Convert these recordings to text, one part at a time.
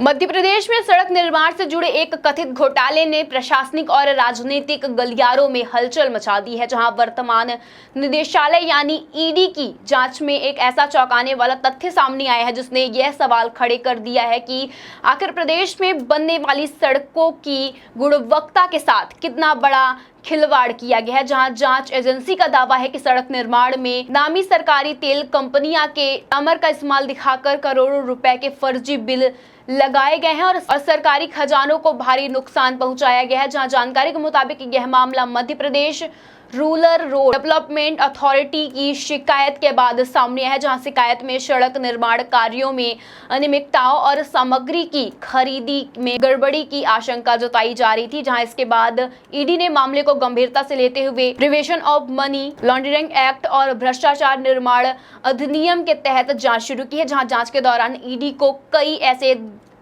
मध्य प्रदेश में सड़क निर्माण से जुड़े एक कथित घोटाले ने प्रशासनिक और राजनीतिक गलियारों में हलचल मचा दी है, जहां वर्तमान निदेशालय यानी ईडी की जांच में एक ऐसा चौंकाने वाला तथ्य सामने आया है जिसने यह सवाल खड़े कर दिया है कि आखिर प्रदेश में बनने वाली सड़कों की गुणवत्ता के साथ कितना बड़ा खिलवाड़ किया गया है। जहां जांच एजेंसी का दावा है कि सड़क निर्माण में नामी सरकारी तेल कंपनियां के अमर का इस्तेमाल दिखाकर करोड़ों रुपए के फर्जी बिल लगाए गए हैं और सरकारी खजानों को भारी नुकसान पहुंचाया गया है। जहां जानकारी के मुताबिक यह मामला Madhya Pradesh rural road development authority की शिकायत के बाद सामने आया है, जहां शिकायत में सड़क निर्माण कार्यों में अनियमितताओं और सामग्री की खरीदी में गड़बड़ी की आशंका जताई जा रही थी। जहां इसके बाद ईडी ने मामले को गंभीरता से लेते हुए prevention of money laundering act और भ्रष्टाचार निर्माण अधिनियम के तहत जांच शुरू की है। जहां जांच के दौरान ईडी को कई ऐसे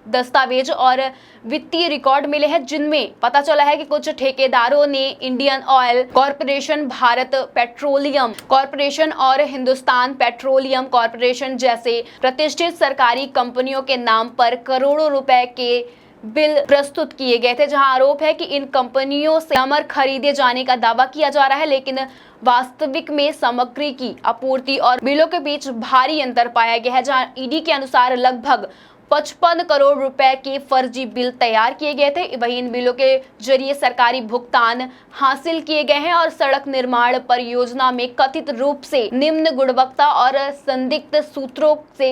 दस्तावेज और वित्तीय रिकॉर्ड मिले हैं जिनमें पता चला है कि कुछ ठेकेदारों ने Indian oil corporation, Bharat petroleum corporation और हिंदुस्तान पेट्रोलियम कॉरपोरेशन जैसे प्रतिष्ठित सरकारी कंपनियों के नाम पर करोड़ों रुपए के बिल प्रस्तुत किए गए थे। जहां आरोप है कि इन कंपनियों से अमर खरीदे जाने का दावा किया जा रहा है, लेकिन वास्तविक में सामग्री की आपूर्ति और बिलों के बीच भारी अंतर पाया गया है। जहां ईडी के अनुसार लगभग 55 करोड़ रुपए के फर्जी बिल तैयार किए गए थे। वहीं इन बिलों के जरिए सरकारी भुगतान हासिल किए गए हैं और सड़क निर्माण परियोजना में कथित रूप से निम्न गुणवत्ता और संदिग्ध सूत्रों से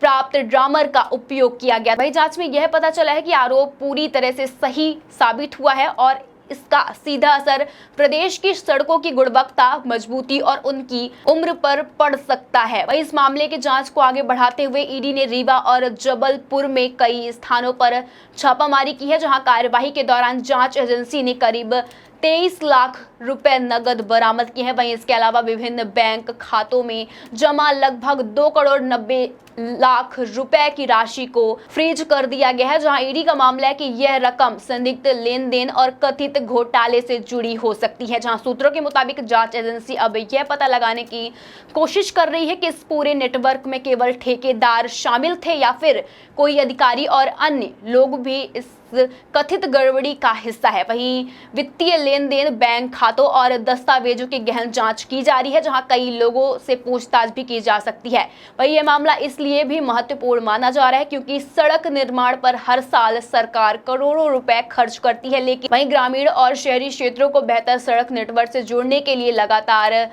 प्राप्त ड्रामर का उपयोग किया गया। वहीं जांच में यह पता चला है कि आरोप पूरी तरह से सही साबित हुआ है और इसका सीधा असर प्रदेश की सड़कों की गुणवत्ता, मजबूती और उनकी उम्र पर पड़ सकता है। वहीं इस मामले की जांच को आगे बढ़ाते हुए ईडी ने रीवा और जबलपुर में कई स्थानों पर छापामारी की है, जहां कार्यवाही के दौरान जांच एजेंसी ने करीब 23 लाख रुपए नगद बरामद किए हैं। वहीं इसके अलावा विभिन्न बैंक खातों में जमा लगभग 2 करोड़ 90 लाख रुपए की राशि को फ्रीज कर दिया गया है। जहां ईडी का मामला है कि यह रकम संदिग्ध लेन देन और कथित घोटाले से जुड़ी हो सकती है। जहां सूत्रों के मुताबिक जांच एजेंसी अब यह पता लगाने की कोशिश कर रही है कि इस पूरे नेटवर्क में केवल ठेकेदार शामिल थे या फिर कोई अधिकारी और अन्य लोग भी इस कथित गड़बड़ी का हिस्सा है। वहीं वित्तीय लेन देन, बैंक खातों और दस्तावेजों की गहन जांच की जा रही है, जहां कई लोगों से पूछताछ भी की जा सकती है। वहीं यह मामला इसलिए भी महत्वपूर्ण माना जा रहा है क्योंकि सड़क निर्माण पर हर साल सरकार करोड़ों रुपए खर्च करती है, लेकिन वहीं ग्रामीण और शहरी क्षेत्रों को बेहतर सड़क नेटवर्क से जोड़ने के लिए लगातार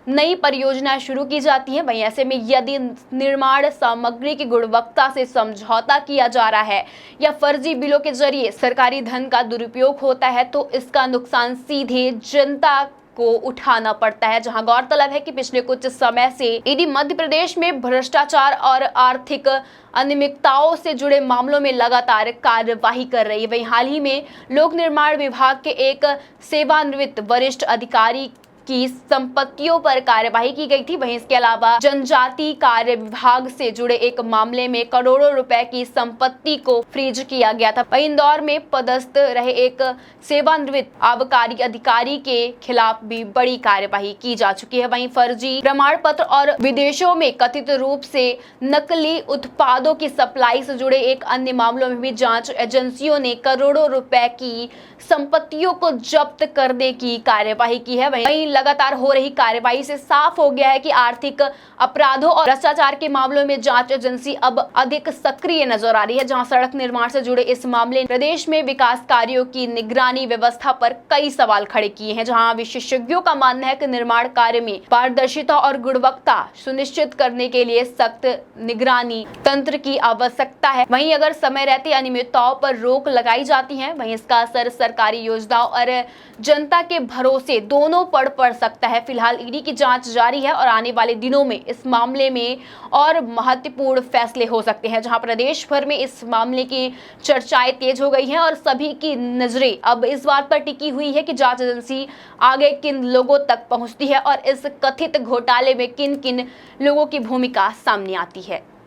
नई परियोजनाएं शुरू की जाती हैं। वहीं ऐसे में यदि निर्माण सामग्री की गुणवत्ता से समझौता किया जा रहा है या फर्जी बिलों के जरिए सरकारी धन का दुरुपयोग होता है तो इसका नुकसान सीधे जनता को उठाना पड़ता है। जहां गौरतलब है कि पिछले कुछ समय से ईडी मध्य प्रदेश में भ्रष्टाचार और आर्थिक अनियमितताओं से जुड़े मामलों में लगातार कार्यवाही कर रही है। वहीं हाल ही में लोक निर्माण विभाग के एक सेवानिवृत्त वरिष्ठ अधिकारी की संपत्तियों पर कार्यवाही की गई थी। वहीं इसके अलावा जनजाति कार्य विभाग से जुड़े एक मामले में करोड़ों रुपए की संपत्ति को फ्रीज किया गया था। वहीं इंदौर में पदस्थ रहे एक सेवानिवृत्त आबकारी अधिकारी के खिलाफ भी बड़ी कार्यवाही की जा चुकी है। वहीं फर्जी प्रमाण पत्र और विदेशों में कथित रूप से नकली उत्पादों की सप्लाई से जुड़े एक अन्य मामलों में भी जांच एजेंसियों ने करोड़ों रुपए की संपत्तियों को जब्त करने की कार्यवाही की है। वहीं लगातार हो रही कार्यवाही से साफ हो गया है कि आर्थिक अपराधों और भ्रष्टाचार के मामलों में जांच एजेंसी अब अधिक सक्रिय नजर आ रही है। जहां सड़क निर्माण से जुड़े इस मामले ने प्रदेश में विकास कार्यों की निगरानी व्यवस्था पर कई सवाल खड़े किए हैं। जहां विशेषज्ञों का मानना है कि निर्माण कार्य में पारदर्शिता और गुणवत्ता सुनिश्चित करने के लिए सख्त निगरानी तंत्र की आवश्यकता है। वहीं अगर समय रहते अनियमितताओं पर रोक लगाई जाती है, वहीं इसका असर सरकारी योजनाओं और जनता के भरोसे दोनों पर पड़ सकता है। फिलहाल ईडी की जांच जारी है और आने वाले दिनों में इस मामले में और महत्वपूर्ण फैसले हो सकते हैं। जहां प्रदेश भर में इस मामले की चर्चाएं तेज हो गई हैं और सभी की नजरें अब इस बात पर टिकी हुई है कि जांच एजेंसी आगे किन लोगों तक पहुंचती है और इस कथित घोटाले में किन किन लोगों की भूमिका सामने आती है।